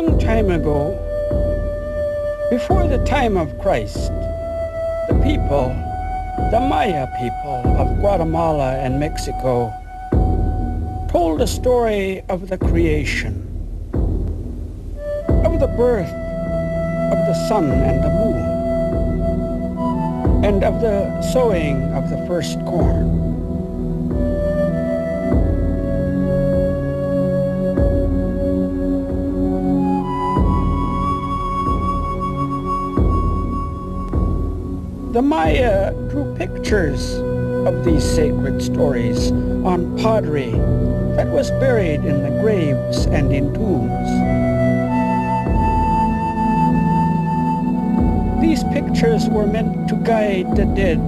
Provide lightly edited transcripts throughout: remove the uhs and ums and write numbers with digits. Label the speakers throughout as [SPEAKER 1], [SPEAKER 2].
[SPEAKER 1] long time ago, before the time of Christ, the people, the Maya people of Guatemala and Mexico, told a story of the creation, of the birth of the sun and the moon, and of the sowing of the first corn. The Maya drew pictures of these sacred stories on pottery that was buried in the graves and in tombs. These pictures were meant to guide the dead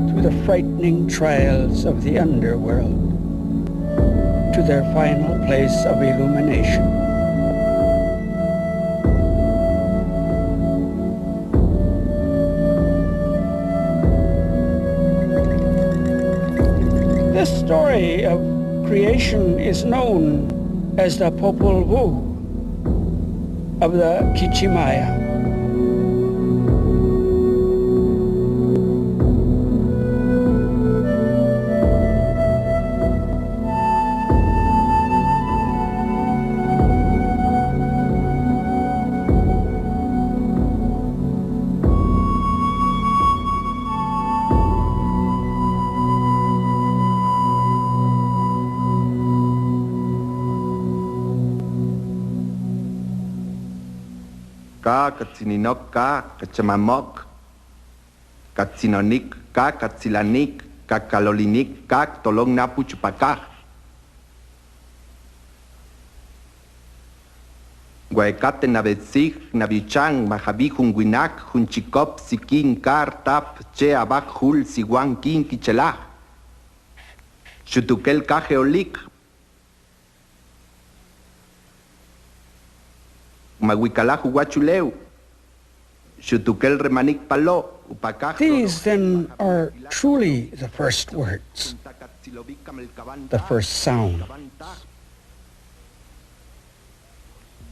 [SPEAKER 1] through the frightening trials of the underworld to their final place of illumination. This story of creation is known as the Popol Vuh of the Kichimaya.
[SPEAKER 2] Ka katsinok ka kachamamok, katsinonik ka katsilanik, kakalolinik ka tolong napu chupaka. Guaecate navetsig navichang mahabi hunguinak hunchikop sikin kar tap che abak hul siguan kin kichelá. Chutukel kajeolik. Maguicalajo guachuleu, Chutukel remanik palo, upacaj.
[SPEAKER 1] These then are truly the first words, the first sound.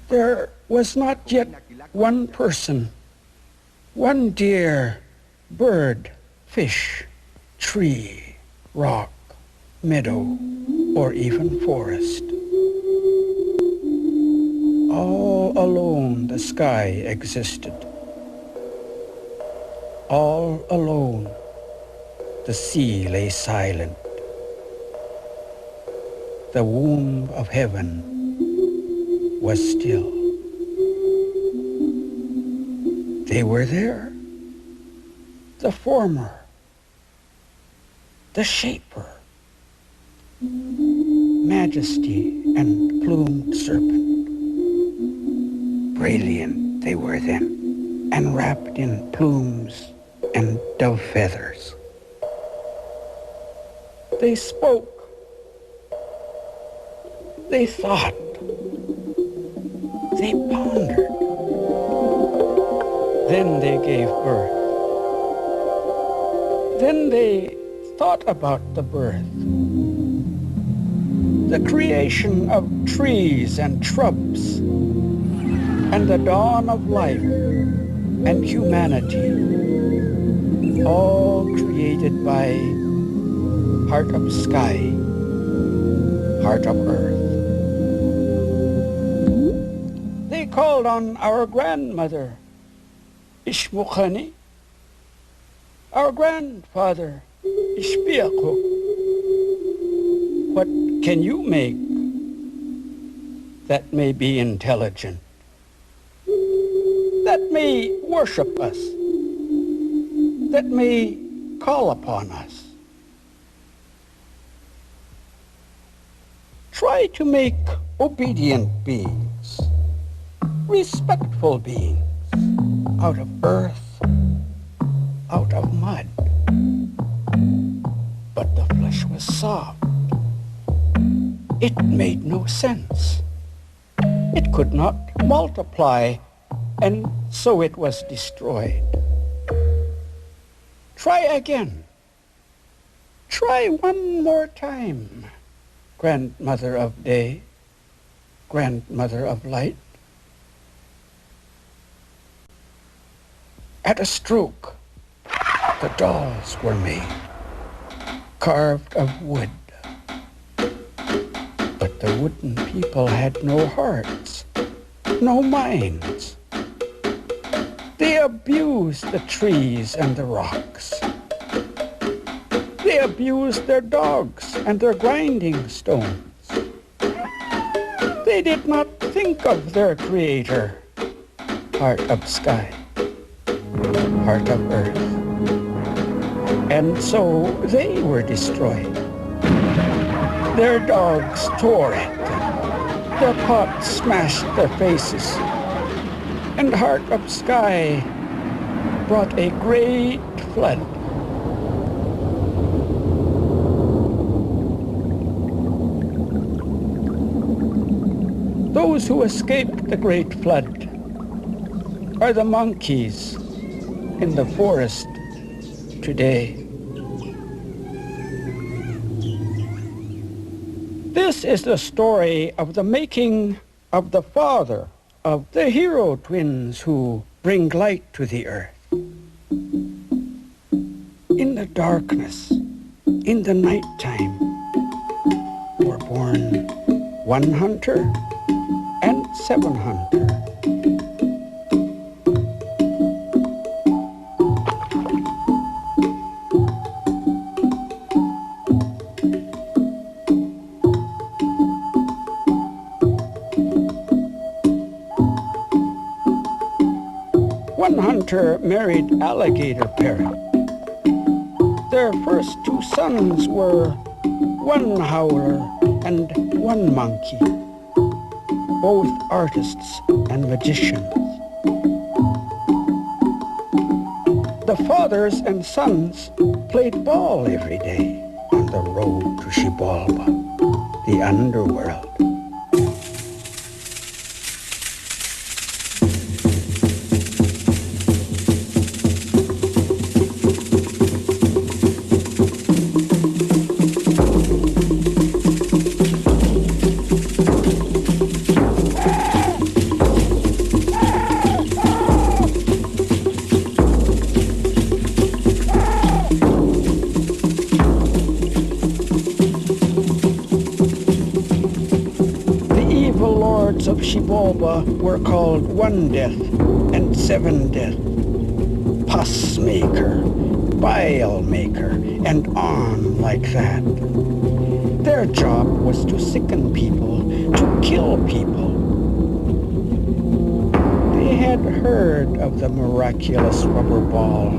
[SPEAKER 1] There was not yet one person, one deer, bird, fish, tree, rock, meadow, or even forest. All alone the sky existed. All alone the sea lay silent. The womb of heaven was still. They were there, the former, the shaper, majesty and plumed serpent. Brilliant they were then, and wrapped in plumes and dove feathers. They spoke. They thought. They pondered. Then they gave birth. Then they thought about the birth, the creation of trees and shrubs, and the dawn of life and humanity, all created by heart of sky, heart of earth. They called on our grandmother, Ishmukhani, our grandfather, Ishpiaquk. What can you make that may be intelligent, that may worship us, that may call upon us? Try to make obedient beings, respectful beings, out of earth, out of mud. But the flesh was soft. It made no sense. It could not multiply, and so it was destroyed. Try again. Try one more time, grandmother of day, grandmother of light. At a stroke, the dolls were made, carved of wood. But the wooden people had no hearts, no minds. They abused the trees and the rocks. They abused their dogs and their grinding stones. They did not think of their Creator, heart of sky, heart of earth. And so they were destroyed. Their dogs tore at them. Their pots smashed their faces. And heart of sky brought a great flood. Those who escaped the great flood are the monkeys in the forest today. This is the story of the making of the father of the hero twins who bring light to the earth. In the darkness, in the nighttime, were born one hunter and seven hunter. One hunter married alligator parrot. Their first two sons were one howler and one monkey, both artists and magicians. The fathers and sons played ball every day on the road to Xibalba, the underworld. Of Xibalba were called One Death and Seven Death, Pus Maker, Bile Maker, and on like that. Their job was to sicken people, to kill people. They had heard of the miraculous rubber ball,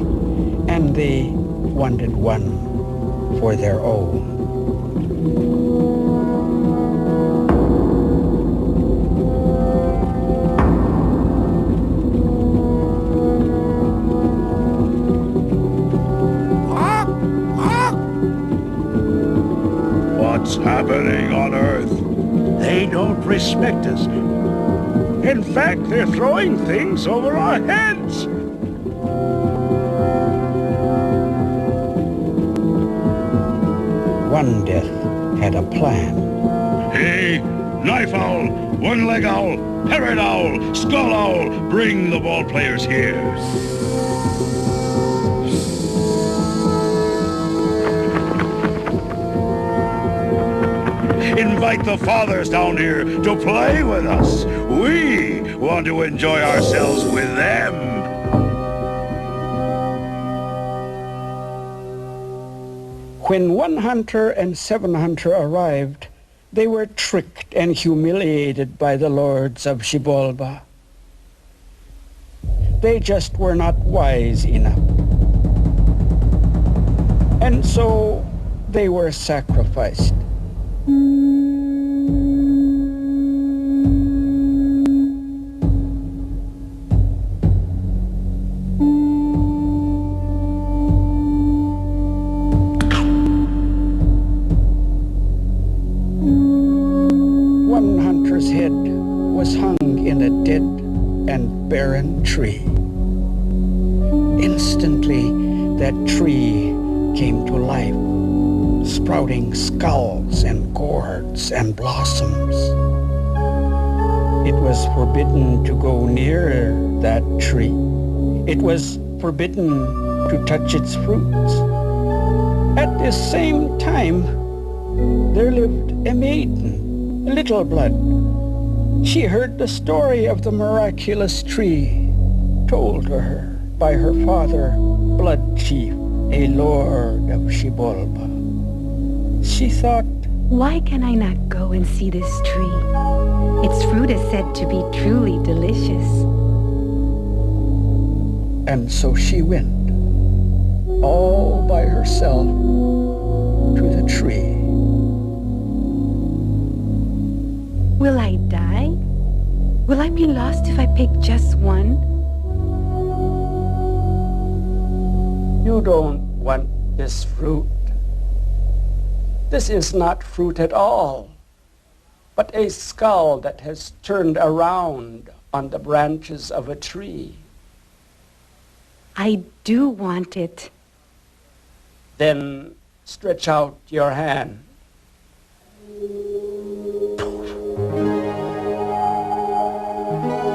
[SPEAKER 1] and they wanted one for their own.
[SPEAKER 3] What's happening on Earth? They don't respect us. In fact, they're throwing things over our heads.
[SPEAKER 1] One Death had a plan.
[SPEAKER 3] Hey, knife owl, one-leg owl, parrot owl, skull owl, bring the ball players here. Invite the fathers down here to play with us. We want to enjoy ourselves with them.
[SPEAKER 1] When One Hunter and Seven Hunter arrived, they were tricked and humiliated by the lords of Xibalba. They just were not wise enough. And so they were sacrificed. One hunter's head was hung in a dead and barren tree. Instantly, that tree came to life, sprouting skulls and gourds and blossoms. It was forbidden to go near that tree. It was forbidden to touch its fruits. At this same time, there lived a maiden, Little Blood. She heard the story of the miraculous tree told to her by her father, Blood Chief, a lord of Xibalba. She thought,
[SPEAKER 4] why can I not go and see this tree? Its fruit is said to be truly delicious.
[SPEAKER 1] And so she went, all by herself, to the tree.
[SPEAKER 4] Will I die? Will I be lost if I pick just one?
[SPEAKER 1] You don't want this fruit. This is not fruit at all, but a skull that has turned around on the branches of a tree.
[SPEAKER 4] I do want it.
[SPEAKER 1] Then stretch out your hand.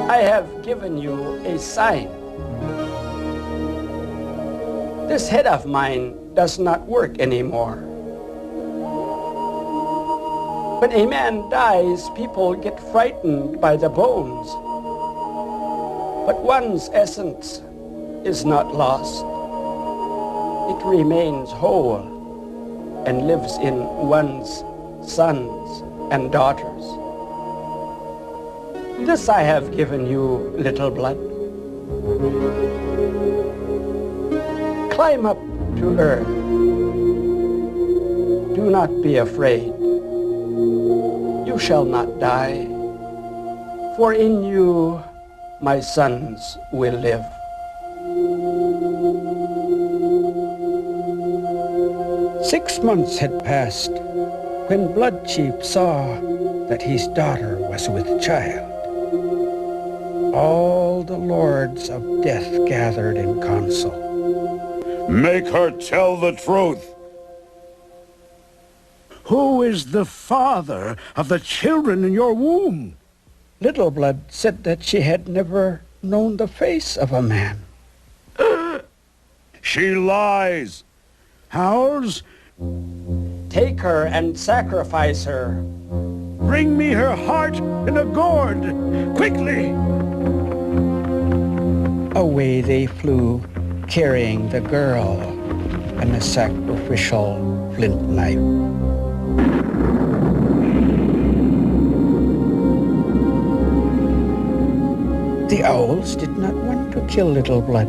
[SPEAKER 1] I have given you a sign. This head of mine does not work anymore. When a man dies, people get frightened by the bones. But one's essence is not lost. It remains whole and lives in one's sons and daughters. This I have given you, Little Blood. Climb up to earth. Do not be afraid. You shall not die, for in you my sons will live. Six months had passed when Blood Chief saw that his daughter was with child. All the lords of death gathered in council.
[SPEAKER 3] Make her tell the truth. Who is the father of the children in your womb?
[SPEAKER 1] Little Blood said that she had never known the face of a man.
[SPEAKER 3] She lies. Howls?
[SPEAKER 1] Take her and sacrifice her.
[SPEAKER 3] Bring me her heart in a gourd, quickly!
[SPEAKER 1] Away they flew, carrying the girl and a sacrificial flint knife. The owls did not want to kill Little Blood.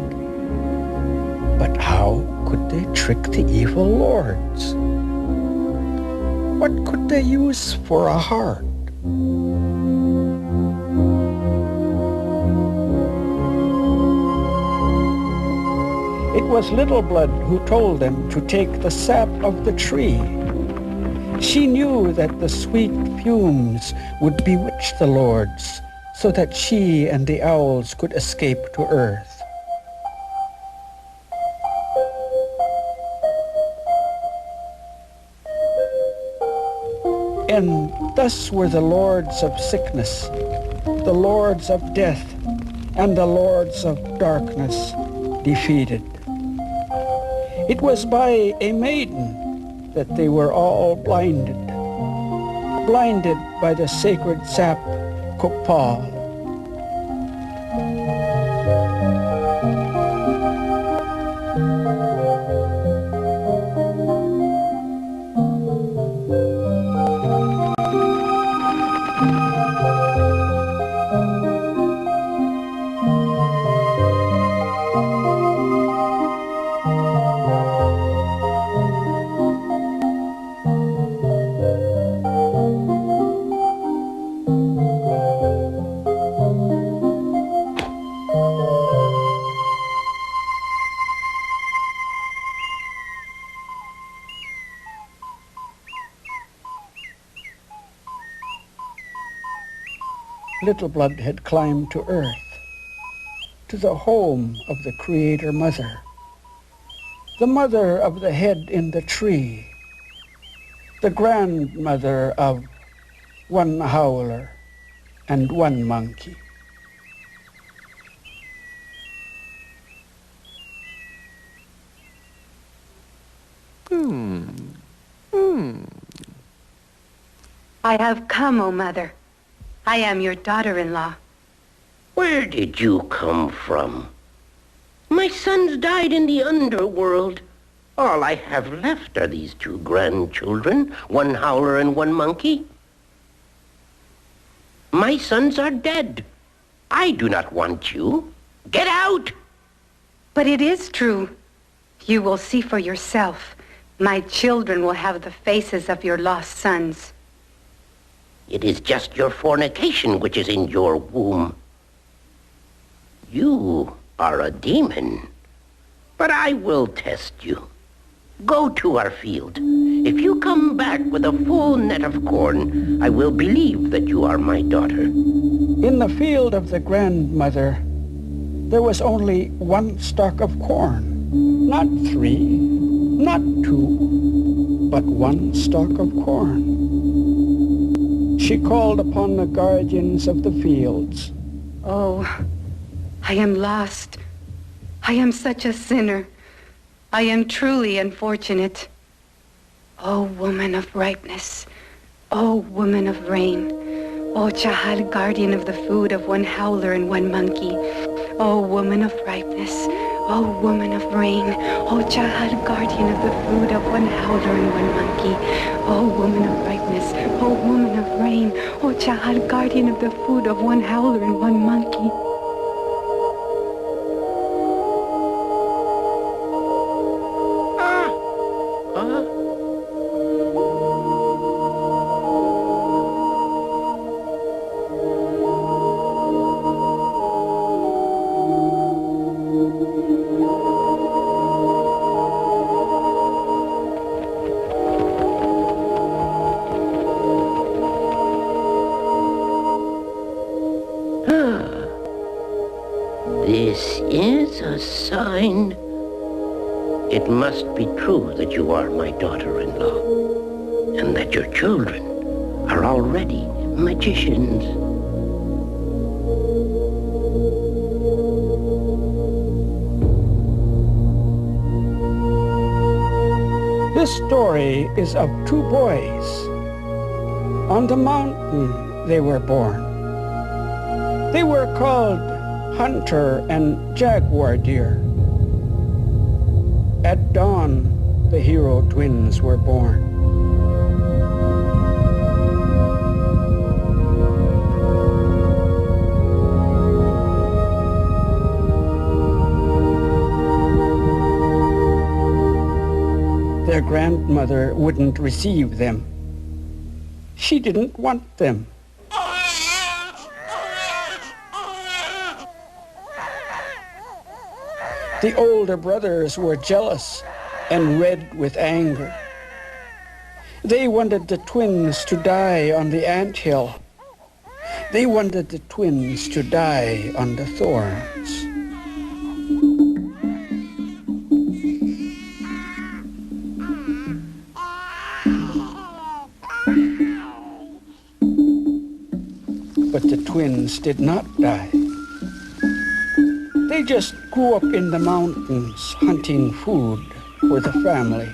[SPEAKER 1] But how could they trick the evil lords? What could they use for a heart? It was Little Blood who told them to take the sap of the tree. She knew that the sweet fumes would bewitch the lords, so that she and the owls could escape to earth. And thus were the lords of sickness, the lords of death, and the lords of darkness defeated. It was by a maiden that they were all blinded by the sacred sap Popol. Little Blood had climbed to earth, to the home of the Creator Mother, the mother of the head in the tree, the grandmother of one howler and one monkey.
[SPEAKER 4] I have come, O mother. I am your daughter-in-law.
[SPEAKER 5] Where did you come from? My sons died in the underworld. All I have left are these two grandchildren, one howler and one monkey. My sons are dead. I do not want you. Get out!
[SPEAKER 4] But it is true. You will see for yourself. My children will have the faces of your lost sons.
[SPEAKER 5] It is just your fornication which is in your womb. You are a demon, but I will test you. Go to our field. If you come back with a full net of corn, I will believe that you are my daughter.
[SPEAKER 1] In the field of the grandmother, there was only one stalk of corn. Not 3, not 2, but one stalk of corn. She called upon the guardians of the fields.
[SPEAKER 4] Oh, I am lost. I am such a sinner. I am truly unfortunate. O woman of ripeness, O woman of rain, O Chahal, guardian of the food of one howler and one monkey, O woman of ripeness, O woman of rain, O Chahal, guardian of the food of one howler and one monkey, O woman of ripeness, O woman of rain, O Chahal, guardian of the food of one howler and one monkey.
[SPEAKER 5] This is a sign. It must be true that you are my daughter-in-law, and that your children are already magicians.
[SPEAKER 1] This story is of 2 boys. On the mountain they were born. They were called Hunter and Jaguar Deer. At dawn, the hero twins were born. Their grandmother wouldn't receive them. She didn't want them. The older brothers were jealous and red with anger. They wanted the twins to die on the anthill. They wanted the twins to die on the thorns. But the twins did not die. They just grew up in the mountains hunting food for the family.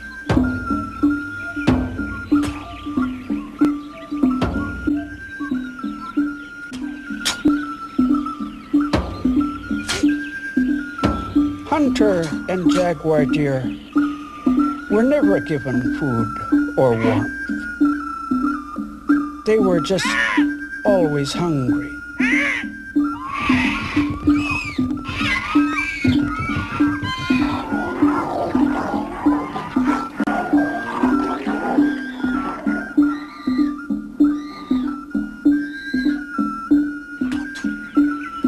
[SPEAKER 1] Hunter and Jaguar Deer were never given food or warmth. They were just always hungry.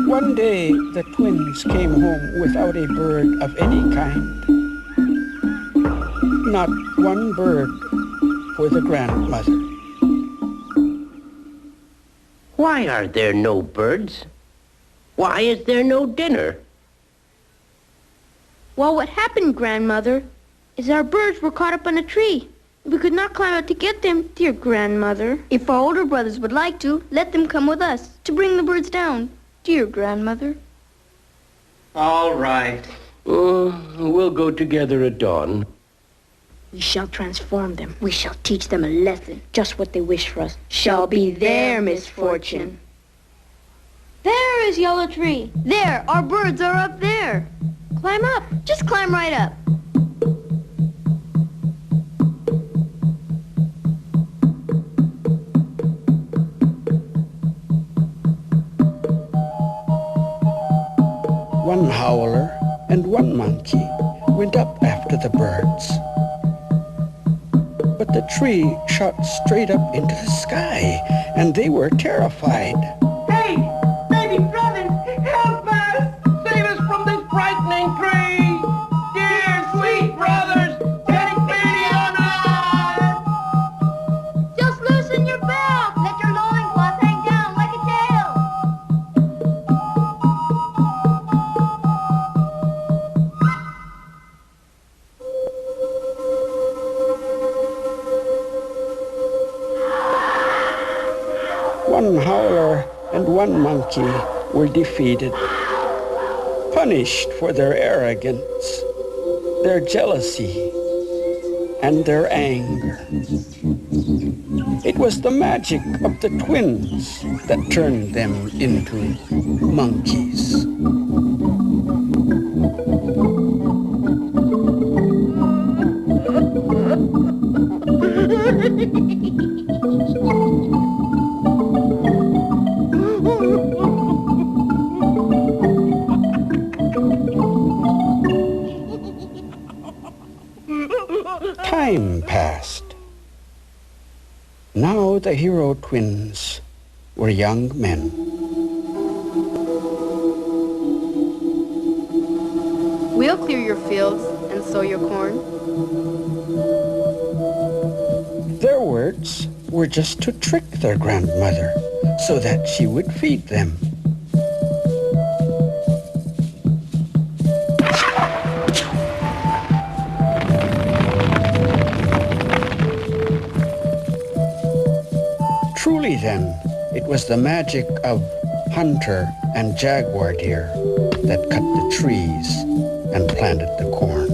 [SPEAKER 1] One day, the twins came home without a bird of any kind. Not one bird for the grandmother.
[SPEAKER 5] Why are there no birds? Why is there no dinner?
[SPEAKER 6] Well, what happened, Grandmother, is our birds were caught up on a tree. We could not climb up to get them, dear Grandmother. If our older brothers would like to, let them come with us to bring the birds down, dear Grandmother.
[SPEAKER 7] All right.
[SPEAKER 5] We'll go together at dawn.
[SPEAKER 6] We shall transform them. We shall teach them a lesson. Just what they wish for us shall be their misfortune. There is Yellow Tree. There, our birds are up there. Climb up. Just climb right up.
[SPEAKER 1] One howler and one monkey went up after the birds. But the tree shot straight up into the sky, and they were terrified.
[SPEAKER 7] Hey! Baby's running! Help us! Save us from this frightening tree! Dear, sweet brothers, take pity on us!
[SPEAKER 6] Just loosen your belt. Let your loincloth hang down like a tail.
[SPEAKER 1] One howler and one monkey were defeated, punished for their arrogance, their jealousy, and their anger. It was the magic of the twins that turned them into monkeys. Time passed. Now the hero twins were young men.
[SPEAKER 8] We'll clear your fields and sow your corn.
[SPEAKER 1] Their words were just to trick their grandmother so that she would feed them. Truly then, it was the magic of hunter and jaguar deer that cut the trees and planted the corn.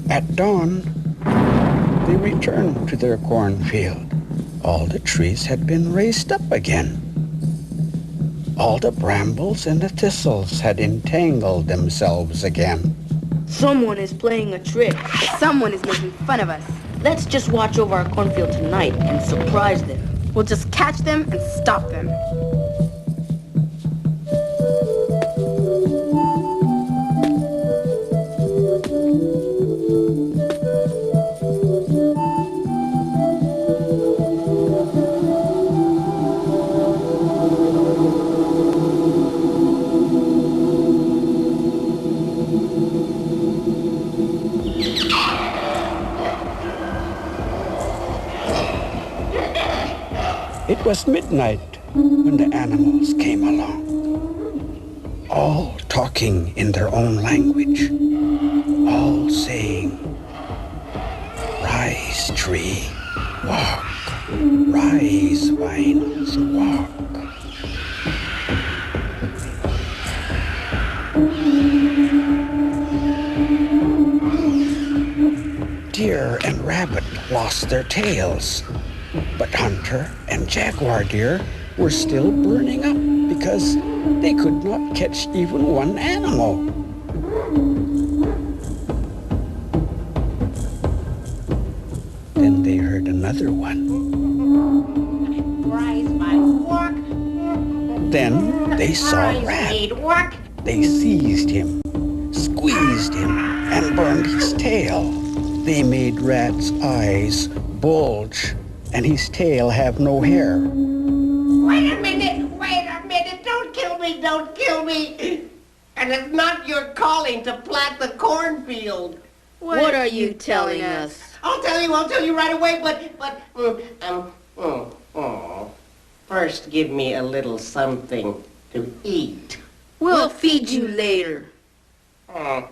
[SPEAKER 1] At dawn, they returned to their cornfield. All the trees had been raised up again. All the brambles and the thistles had entangled themselves again.
[SPEAKER 9] Someone is playing a trick.
[SPEAKER 8] Someone is making fun of us.
[SPEAKER 9] Let's just watch over our cornfield tonight and surprise them.
[SPEAKER 8] We'll just catch them and stop them.
[SPEAKER 1] It was midnight when the animals came along, all talking in their own language, all saying, "Rise, tree, walk. Rise, vines, walk." Deer and rabbit lost their tails, but hunter and jaguar deer were still burning up because they could not catch even one animal. Then they heard another one.
[SPEAKER 7] Rise, vines, walk.
[SPEAKER 1] Then they saw
[SPEAKER 7] Rise,
[SPEAKER 1] Rat.
[SPEAKER 7] maid, walk.
[SPEAKER 1] They seized him, squeezed him, and burned his tail. They made Rat's eyes bulge and his tail have no hair.
[SPEAKER 7] Wait a minute, don't kill me. And it's not your calling to plant the cornfield.
[SPEAKER 9] What are you telling us?
[SPEAKER 5] I'll tell you right away, first give me a little something to eat.
[SPEAKER 9] We'll feed you later.
[SPEAKER 5] All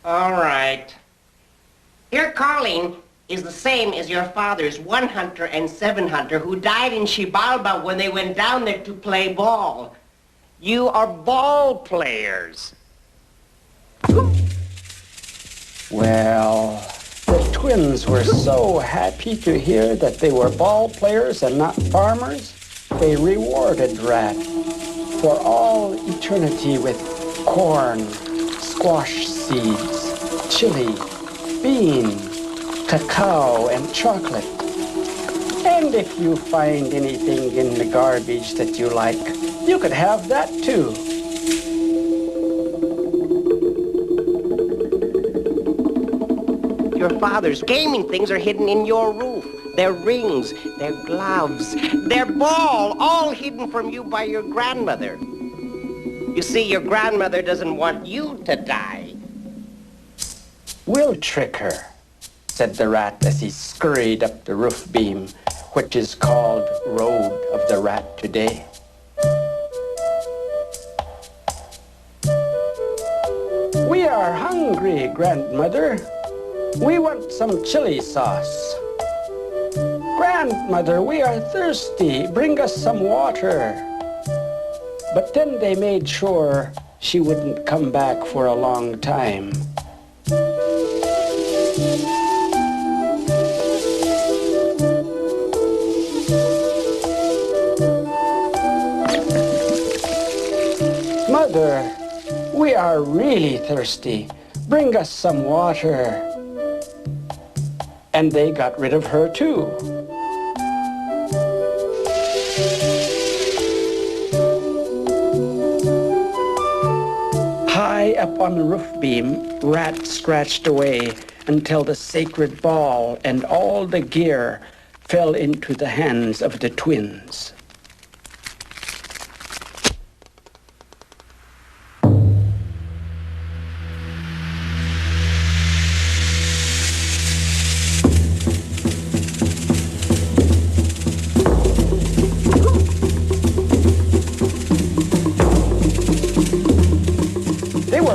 [SPEAKER 5] right. Your calling is the same as your father's 1 hunter and 7 hunter who died in Xibalba when they went down there to play ball. You are ball players.
[SPEAKER 1] Well, the twins were so happy to hear that they were ball players and not farmers, they rewarded Rat for all eternity with corn, squash seeds, chili, bean, cacao, and chocolate. And if you find anything in the garbage that you like, you could have that too.
[SPEAKER 5] Your father's gaming things are hidden in your roof. Their rings, their gloves, their ball, all hidden from you by your grandmother. You see, your grandmother doesn't want you to die.
[SPEAKER 1] We'll trick her, said the Rat as he scurried up the roof beam, which is called Road of the Rat today. We are hungry, Grandmother. We want some chili sauce. Grandmother, we are thirsty. Bring us some water. But then they made sure she wouldn't come back for a long time. Mother, we are really thirsty. Bring us some water. And they got rid of her too. High up on the roof beam, Rat scratched away until the sacred ball and all the gear fell into the hands of the twins.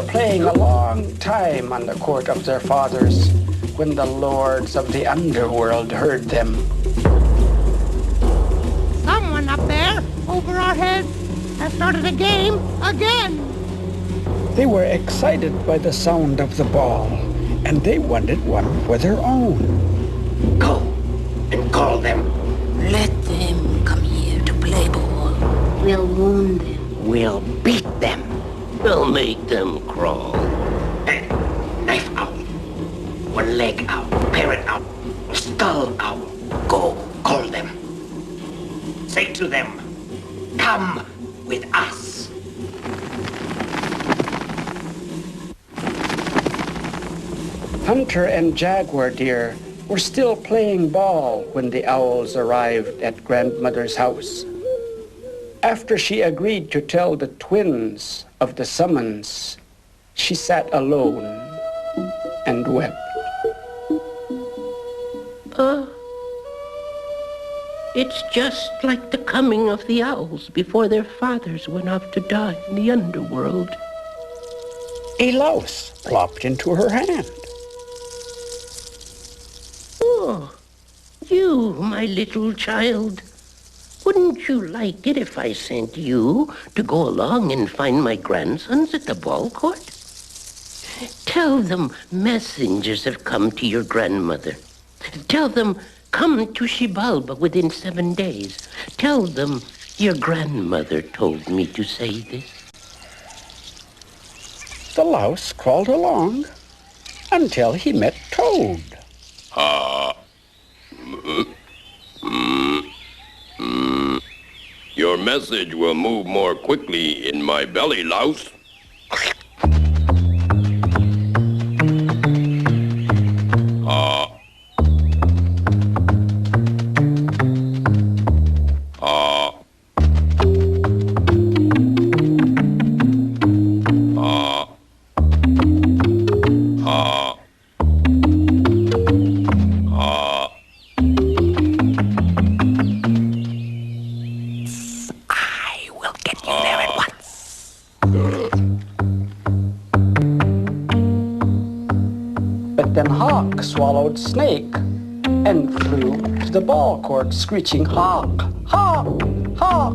[SPEAKER 1] Playing a long time on the court of their fathers when the lords of the underworld heard them.
[SPEAKER 10] Someone up there, over our heads, has started a game again.
[SPEAKER 1] They were excited by the sound of the ball, and they wanted one for their own.
[SPEAKER 5] Go and call them.
[SPEAKER 11] Let them come here to play ball. We'll wound them.
[SPEAKER 5] We'll beat them.
[SPEAKER 11] We'll make them crawl.
[SPEAKER 5] Hey, knife out. One leg out. Parrot out. Skull out. Go, call them. Say to them, come with us.
[SPEAKER 1] Hunter and Jaguar Deer were still playing ball when the owls arrived at Grandmother's house. After she agreed to tell the twins of the summons, she sat alone and wept.
[SPEAKER 11] It's just like the coming of the owls before their fathers went off to die in the underworld.
[SPEAKER 1] A louse plopped into her hand.
[SPEAKER 11] Oh, you, my little child. Wouldn't you like it if I sent you to go along and find my grandsons at the ball court? Tell them messengers have come to your grandmother. Tell them come to Xibalba within 7 days. Tell them your grandmother told me to say this.
[SPEAKER 1] The louse crawled along until he met Toad.
[SPEAKER 12] Your message will move more quickly in my belly, louse.
[SPEAKER 1] Then Hawk swallowed Snake and flew to the ball court screeching, "Hawk, Hawk, Hawk."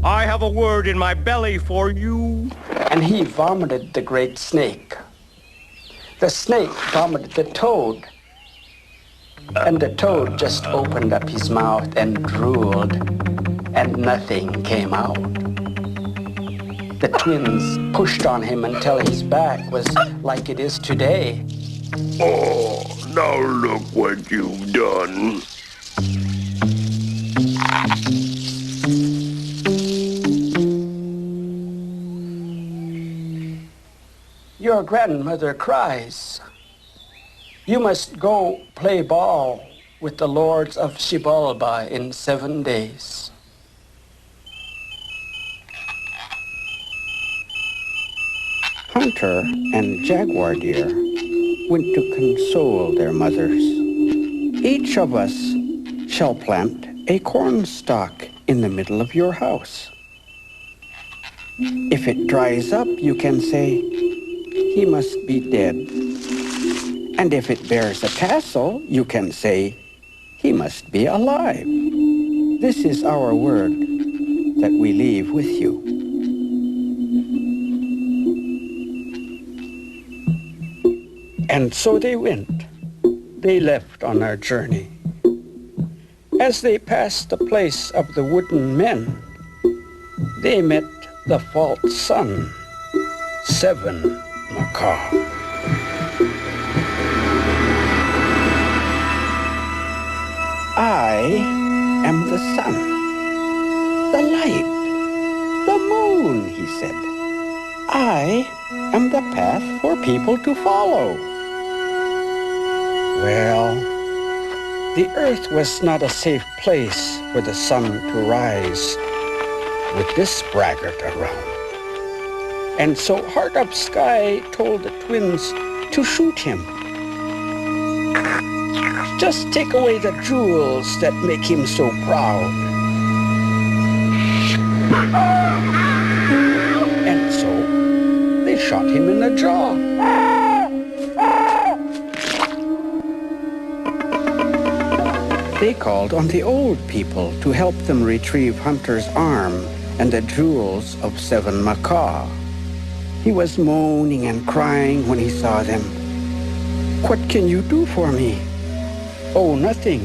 [SPEAKER 13] I have a word in my belly for you.
[SPEAKER 1] And he vomited the great snake. The snake vomited the toad. And the toad just opened up his mouth and drooled, and nothing came out. The twins pushed on him until his back was like it is today.
[SPEAKER 12] Oh, now look what you've done.
[SPEAKER 1] Your grandmother cries. You must go play ball with the lords of Xibalba in 7 days. Hunter and Jaguar Deer went to console their mothers. Each of us shall plant a cornstalk in the middle of your house. If it dries up, you can say, "He must be dead." And if it bears a tassel, you can say, "He must be alive." This is our word that we leave with you. And so they went. They left on their journey. As they passed the place of the wooden men, they met the false sun, 7 Macaw. I am the sun, the light, the moon, he said. I am the path for people to follow. Well, the earth was not a safe place for the sun to rise with this braggart around. And so Heart Up Sky told the twins to shoot him. Just take away the jewels that make him so proud. And so they shot him in the jaw. They called on the old people to help them retrieve Hunter's arm and the jewels of 7 Macaw. He was moaning and crying when he saw them. "What can you do for me?" "Oh, nothing,"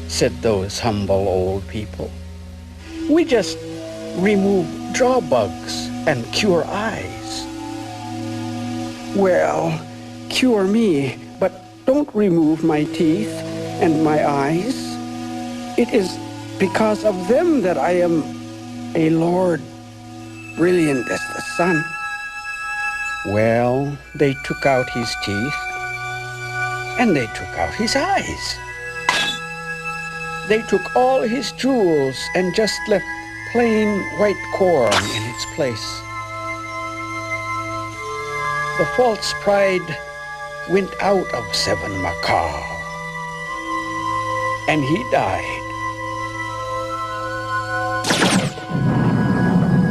[SPEAKER 1] said those humble old people. "We just remove jaw bugs and cure eyes." "Well, cure me, but don't remove my teeth and my eyes. It is because of them that I am a lord, brilliant as the sun." Well, they took out his teeth, and they took out his eyes. They took all his jewels and just left plain white corn in its place. The false pride went out of 7 Macaw, and he died.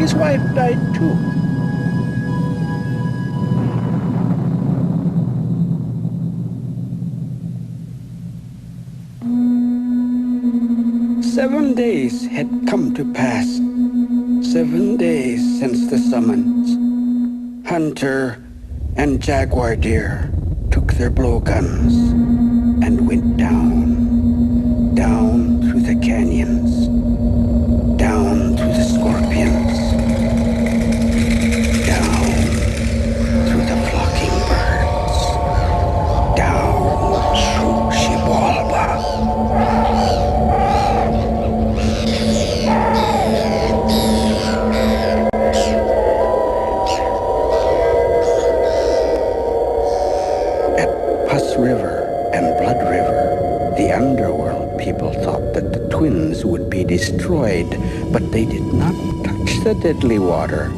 [SPEAKER 1] His wife died too. Seven days had come to pass, 7 days since the summons. Hunter and Jaguar Deer took their blowguns and went down, down through the canyons, down through the scorpions, down through the flocking birds, down through Xibalba. River and Blood River, the underworld people thought that the twins would be destroyed, but they did not touch the deadly water.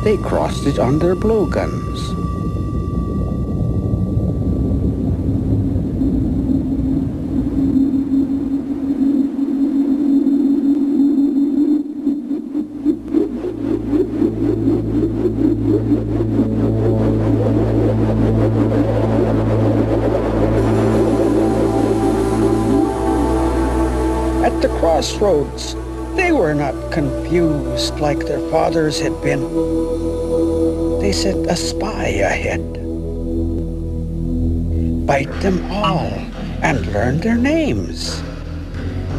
[SPEAKER 1] They crossed it on their blowguns. At the crossroads, they were not confused like their fathers had been. They sent a spy ahead. Bite them all and learn their names.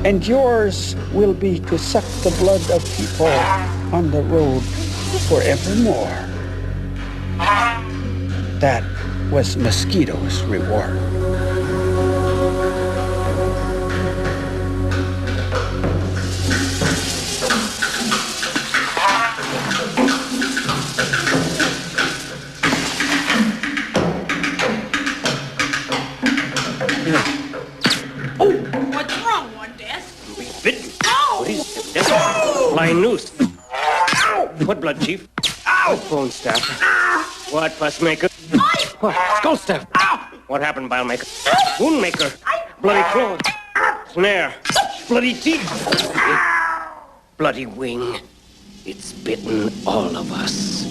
[SPEAKER 1] And yours will be to suck the blood of people on the road forevermore. That was Mosquito's reward.
[SPEAKER 10] What's wrong, One Death?
[SPEAKER 13] Bitten. What is it? Flying noose. What blood, Chief? Ow! Bone staff. What fussmaker? What? Skull staff. What happened, bile maker? Wound maker. Bloody claw. Snare. Bloody teeth. Bloody wing. It's bitten all of us.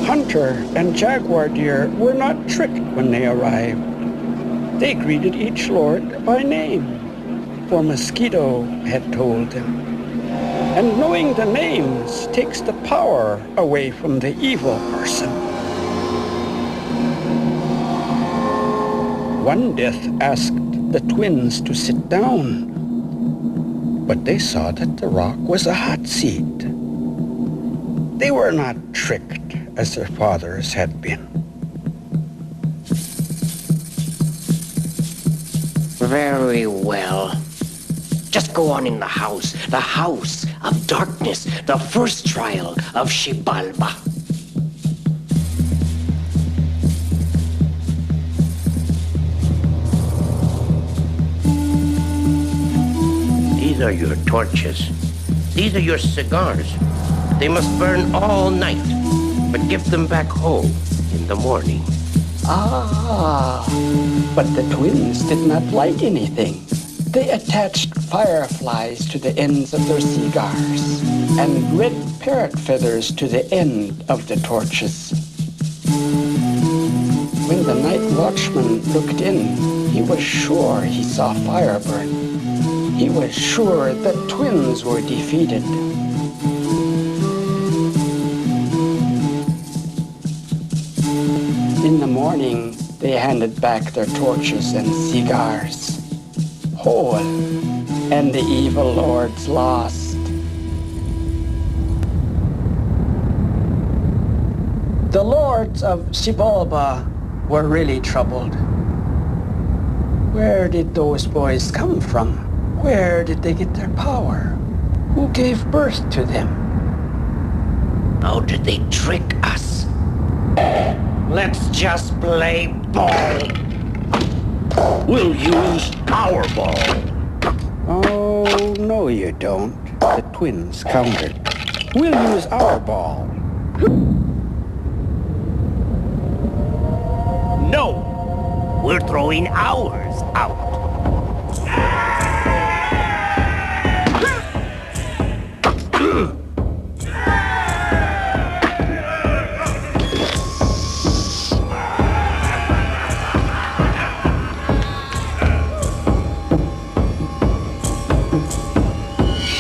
[SPEAKER 1] Hunter and jaguar deer were not tricked when they arrived. They greeted each lord by name, for Mosquito had told them. And knowing the names takes the power away from the evil person. One Death asked the twins to sit down, but they saw that the rock was a hot seat. They were not tricked as their fathers had been.
[SPEAKER 5] Very well. Just go on in the house of darkness, the first trial of Xibalba. These are your torches. These are your cigars. They must burn all night, but give them back home in the morning.
[SPEAKER 1] Ah, but the twins did not light anything. They attached fireflies to the ends of their cigars and red parrot feathers to the end of the torches. When the night watchman looked in, he was sure he saw fire burn. He was sure the twins were defeated. In the morning, they handed back their torches and cigars. Whole, and the evil lords lost. The lords of Xibalba were really troubled. Where did those boys come from? Where did they get their power? Who gave birth to them?
[SPEAKER 5] How did they trick us? Let's just play ball.
[SPEAKER 12] We'll use our ball.
[SPEAKER 1] Oh, no you don't. The twins countered. We'll use our ball.
[SPEAKER 5] No, we're throwing ours out.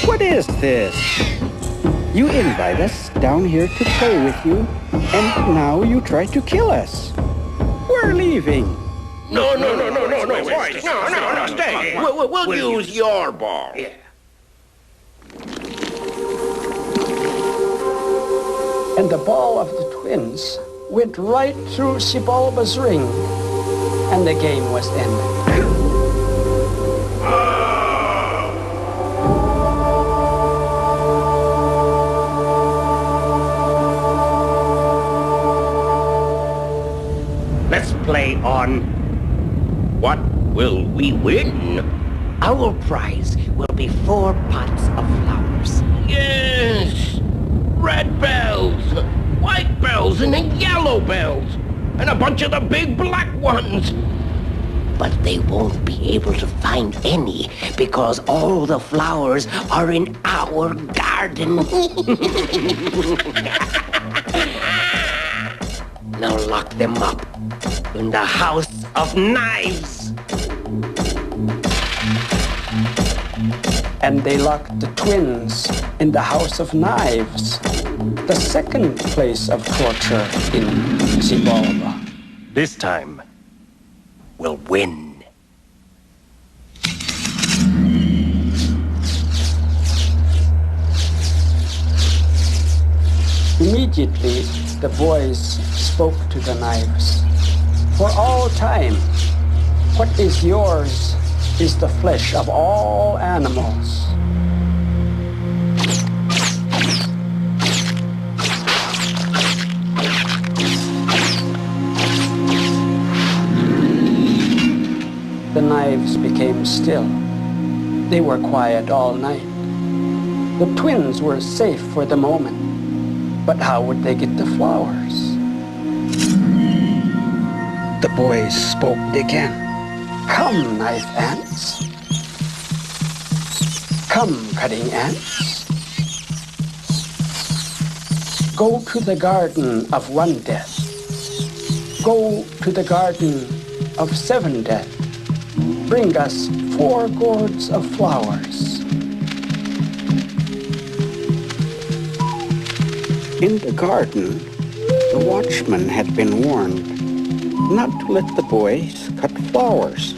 [SPEAKER 1] What is this? You invite us down here to play with you, and now you try to kill us. We're leaving.
[SPEAKER 12] No, stay. We'll use your ball.
[SPEAKER 5] Yeah.
[SPEAKER 1] And the ball of the twins went right through Xibalba's ring, and the game was ended.
[SPEAKER 5] Let's play on.
[SPEAKER 12] What will we win?
[SPEAKER 5] Our prize will be 4 pots of flowers.
[SPEAKER 12] Yes! Red bells, white bells, and then yellow bells, and a bunch of the big black ones.
[SPEAKER 5] But they won't be able to find any because all the flowers are in our garden. Now lock them up in the house of knives.
[SPEAKER 1] And they locked the twins in the House of Knives, the second place of torture in Xibalba.
[SPEAKER 13] This time, we'll win.
[SPEAKER 1] Immediately, the boys spoke to the knives. For all time, what is yours is the flesh of all animals. The knives became still. They were quiet all night. The twins were safe for the moment. But how would they get the flowers? The boys spoke again. Come, knife ants. Come, cutting ants. Go to the garden of one death. Go to the garden of 7 death. Bring us 4 gourds of flowers. In the garden, the watchman had been warned not to let the boys cut flowers.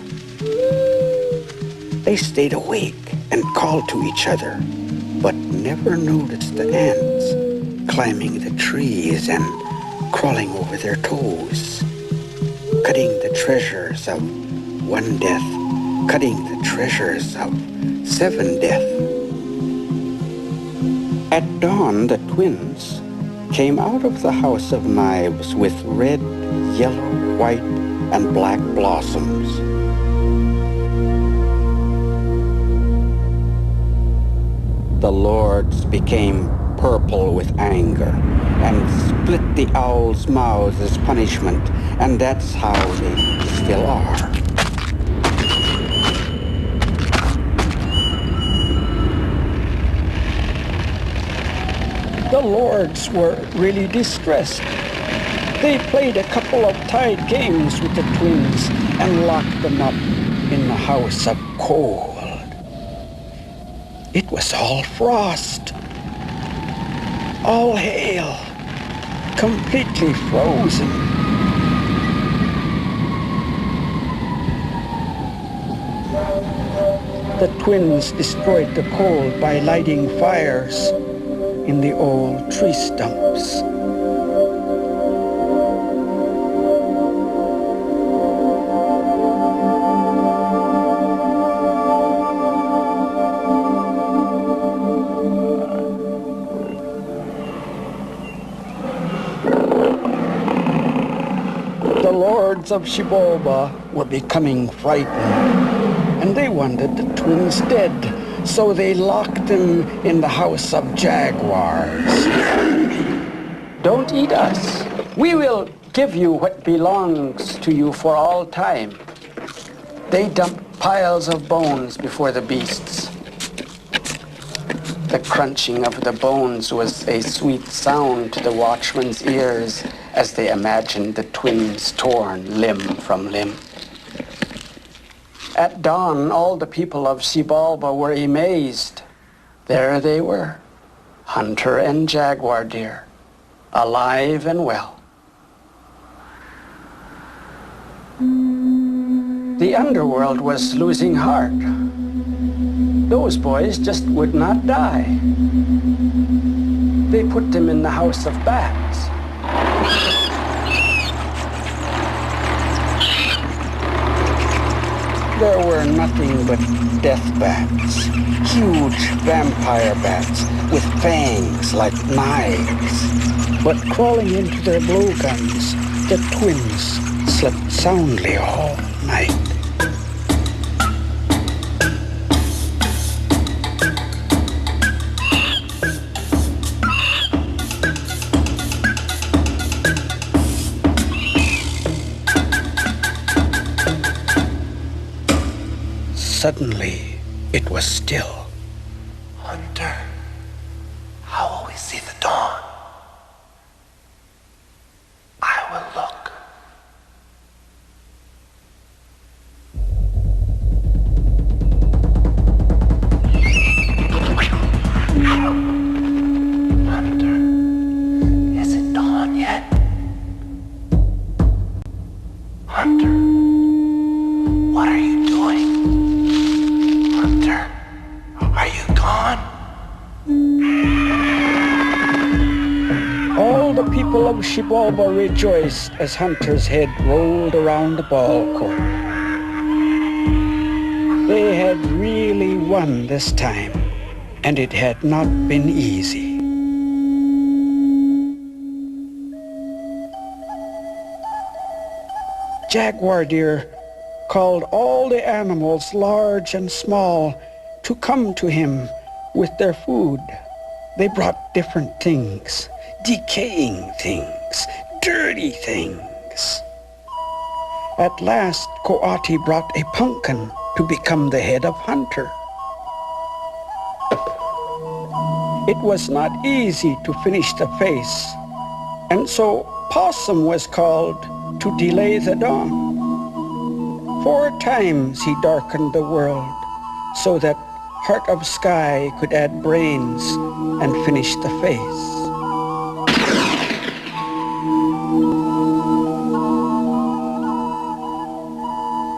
[SPEAKER 1] They stayed awake and called to each other, but never noticed the ants climbing the trees and crawling over their toes, cutting the treasures of 1 death, cutting the treasures of 7 death. At dawn, the twins came out of the House of Knives with red, yellow, white, and black blossoms. The lords became purple with anger and split the owls' mouths as punishment, and that's how they still are. The lords were really distressed. They played a couple of tied games with the twins and locked them up in the House of Cold. It was all frost, all hail, completely frozen. The twins destroyed the cold by lighting fires in the old tree stumps. The lords of Xibalba were becoming frightened, and they wanted the twins dead. So they locked them in the House of Jaguars. Don't eat us. We will give you what belongs to you for all time. They dumped piles of bones before the beasts. The crunching of the bones was a sweet sound to the watchman's ears as they imagined the twins torn limb from limb. At dawn, all the people of Xibalba were amazed. There they were, hunter and jaguar deer, alive and well. The underworld was losing heart. Those boys just would not die. They put them in the House of Bats. There were nothing but death bats, huge vampire bats with fangs like knives. But crawling into their blowguns, the twins slept soundly all night. Suddenly, it was still.
[SPEAKER 14] Hunter, how will we see the dawn? I will look. What are you doing? Hunter, are you gone?
[SPEAKER 1] All the people of Xibalba rejoiced as Hunter's head rolled around the ball court. They had really won this time, and it had not been easy. Jaguar Deer called all the animals, large and small, to come to him with their food. They brought different things, decaying things, dirty things. At last, Coati brought a pumpkin to become the head of Hunter. It was not easy to finish the face, and so Possum was called to delay the dawn. 4 times he darkened the world so that Heart of Sky could add brains and finish the face.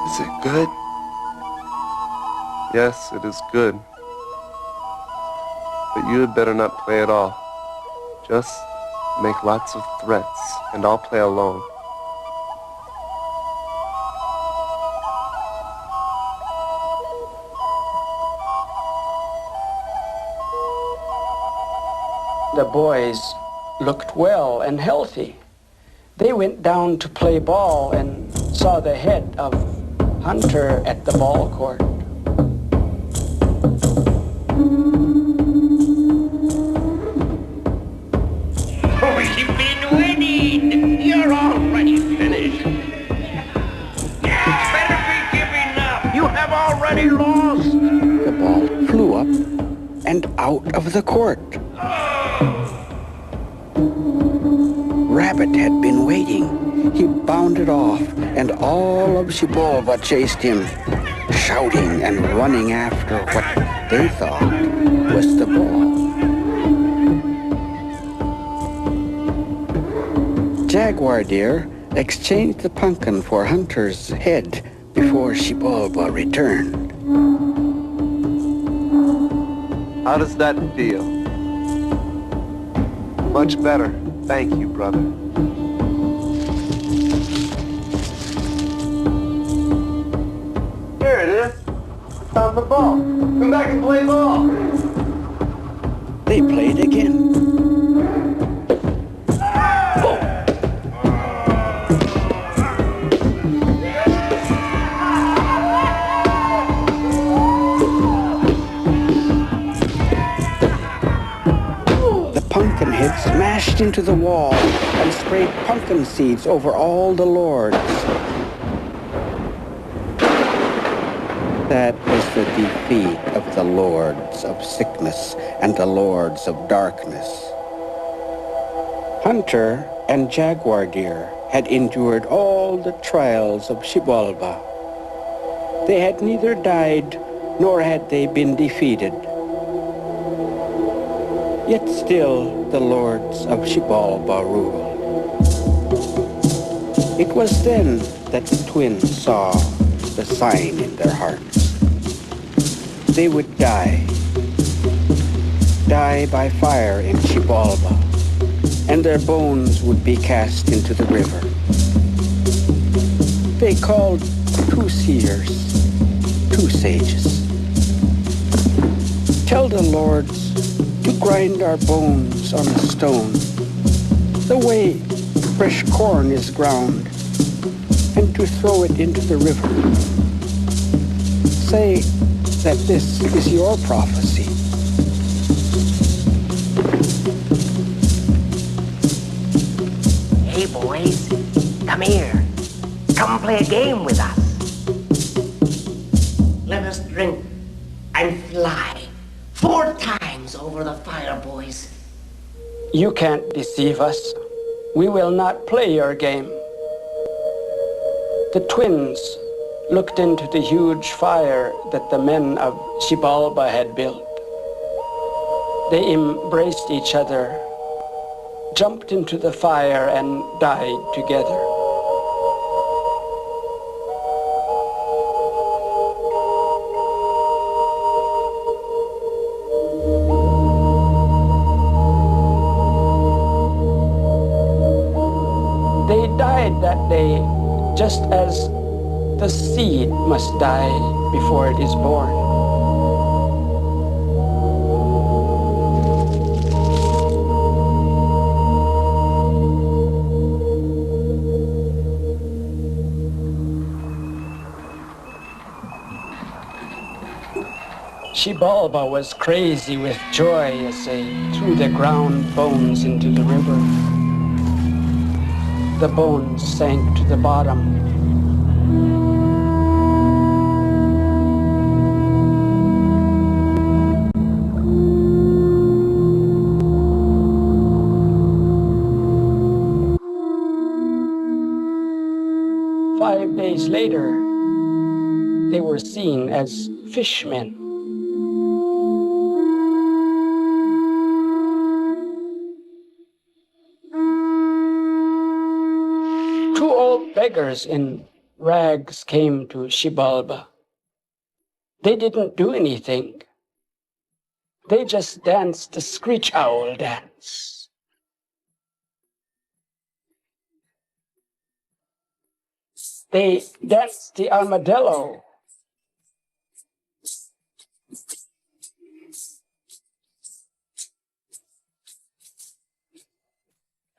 [SPEAKER 15] Is it good? Yes, it is good. But you had better not play at all. Just make lots of threats, and I'll play alone.
[SPEAKER 1] The boys looked well and healthy. They went down to play ball and saw the head of Hunter at the ball court.
[SPEAKER 12] We've been winning! You're already finished. Better be giving up! You have already lost!
[SPEAKER 1] The ball flew up and out of the court. Rabbit had been waiting. He bounded off, and all of Xibalba chased him, shouting and running after what they thought was the ball. Jaguar Deer exchanged the pumpkin for Hunter's head before Xibalba returned.
[SPEAKER 15] How does that feel? Much better. Thank you, brother.
[SPEAKER 2] Here it is. Found the ball. Come back and play ball.
[SPEAKER 1] They played again. Pumpkin head smashed into the wall and sprayed pumpkin seeds over all the lords. That was the defeat of the lords of sickness and the lords of darkness. Hunter and Jaguar Deer had endured all the trials of Xibalba. They had neither died nor had they been defeated. Yet still the lords of Xibalba ruled. It was then that the twins saw the sign in their hearts. They would die by fire in Xibalba, and their bones would be cast into the river. They called 2 seers, 2 sages. Tell the lords to grind our bones on a stone, the way fresh corn is ground, and to throw it into the river. Say that this is your prophecy.
[SPEAKER 16] Hey, boys, come here. Come play a game with us. Let us drink and fly 4 times over the fire, boys.
[SPEAKER 1] You can't deceive us. We will not play your game. The twins looked into the huge fire that the men of Xibalba had built. They embraced each other, jumped into the fire, and died together. just as the seed must die before it is born. Xibalba was crazy with joy as they threw the ground bones into the river. The bones sank to the bottom. 5 days later, they were seen as fishmen. Two old beggars in rags came to Xibalba. They didn't do anything. They just danced the screech owl dance. They danced the armadillo.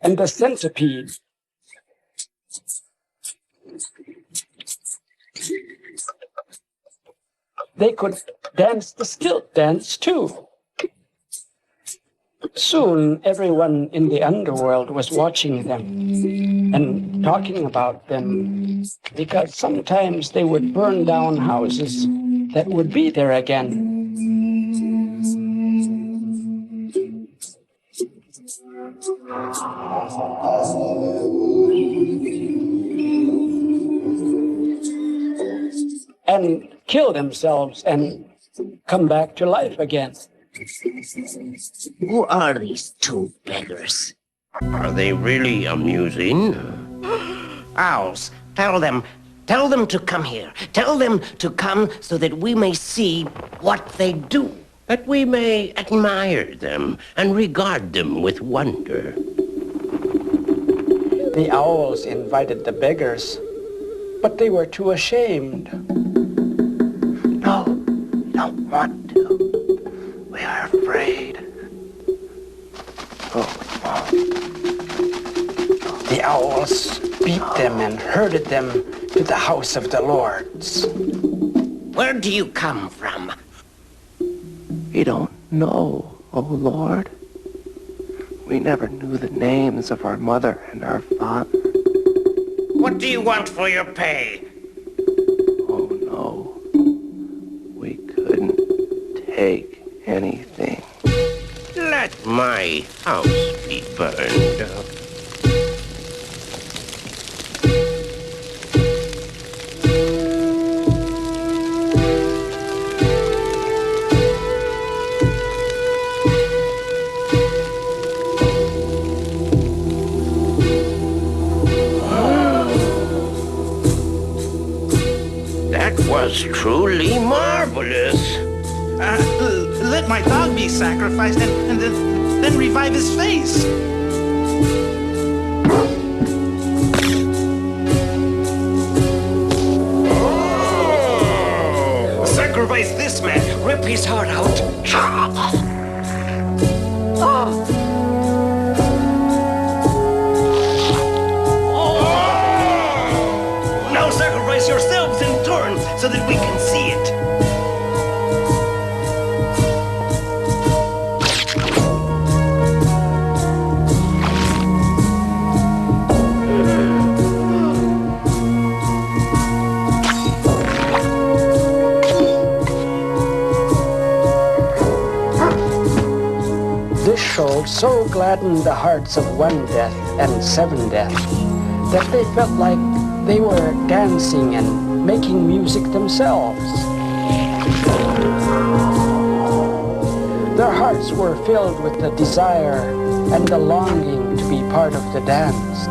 [SPEAKER 1] And the centipede. They could dance the stilt dance too. Soon, everyone in the underworld was watching them and talking about them, because sometimes they would burn down houses that would be there again. And kill themselves and come back to life again.
[SPEAKER 5] Who are these two beggars?
[SPEAKER 12] Are they really amusing?
[SPEAKER 16] Owls, tell them to come here. Tell them to come so that we may see what they do.
[SPEAKER 12] That we may admire them and regard them with wonder.
[SPEAKER 1] The owls invited the beggars, but they were too ashamed.
[SPEAKER 14] No, we don't want to. We are afraid. Oh, we won't.
[SPEAKER 1] The owls beat them and herded them to the house of the lords.
[SPEAKER 16] Where do you come from?
[SPEAKER 15] We don't know, O Lord. We never knew the names of our mother and our father.
[SPEAKER 16] What do you want for your pay?
[SPEAKER 15] Oh no. We couldn't take anything.
[SPEAKER 12] Let my house be burned. That was truly marvelous.
[SPEAKER 17] Let my dog be sacrificed and then revive his face.
[SPEAKER 16] Oh. Sacrifice this man. Rip his heart out. Oh. Now sacrifice yourselves in turn so that we can see it.
[SPEAKER 1] This show so gladdened the hearts of one death and seven death that they felt like they were dancing and making music themselves. Their hearts were filled with the desire and the longing to be part of the dance.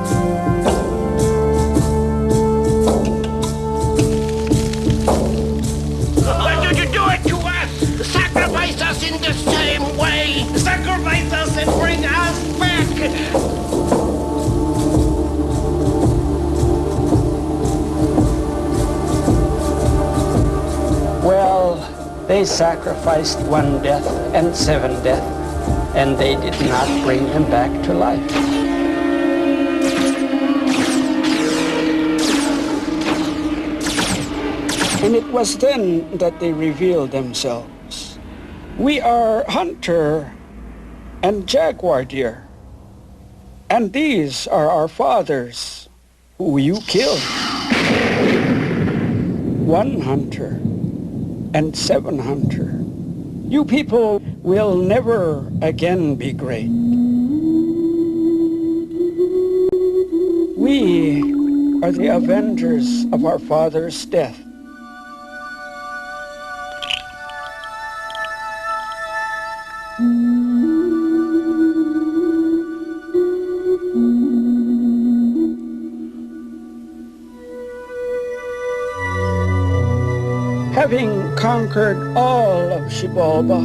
[SPEAKER 12] Why did you do it to us? Sacrifice us in the same way.
[SPEAKER 16] Sacrifice us and bring us back.
[SPEAKER 1] They sacrificed 1 death and 7 death, and they did not bring them back to life. And it was then that they revealed themselves. We are hunter and jaguar deer, and these are our fathers who you killed. 1 hunter and 7 hunter. You people will never again be great. We are the avengers of our father's death. Having conquered all of Xibalba,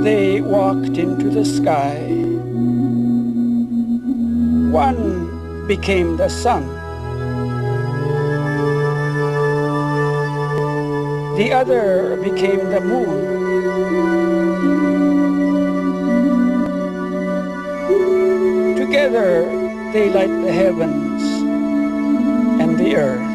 [SPEAKER 1] they walked into the sky. One became the sun. The other became the moon. Together they light the heavens and the earth.